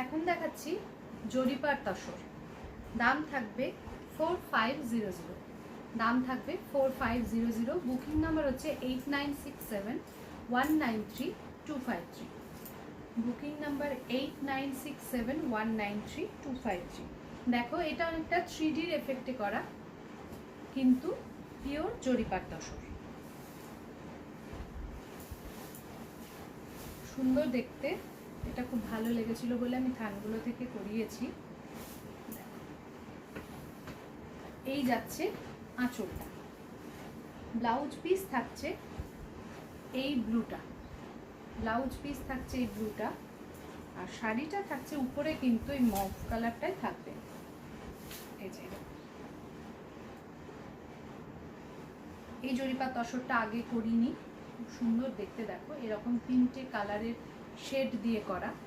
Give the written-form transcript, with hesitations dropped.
এখন দেখাচ্ছি জরিপার তসর। দাম থাকবে 4500, দাম থাকবে 4500। বুকিং নাম্বার হচ্ছে 8967193253। Booking number 8967193253। দেখো এটা অনেকটা 3Dর এফেক্টে করা, কিন্তু পিওর জরিপার তসর। সুন্দর দেখতে, এটা খুব ভালো লেগেছিল বলে আমি থানগুলো থেকে করিয়েছি। এই যাচ্ছে আঁচলটা। ব্লাউজ পিস থাকছে এই ব্লুটা, ব্লাউজ পিস থাকছে এই ব্লুটা, আর শাড়িটা থাকছে উপরে কিন্তু এই মভ কালারটাই থাকবে। এই যে এই জরিপার তসরটা আগে করিনি, খুব সুন্দর দেখতে। দেখো এরকম 3টে কালারের শেড দিয়ে করা।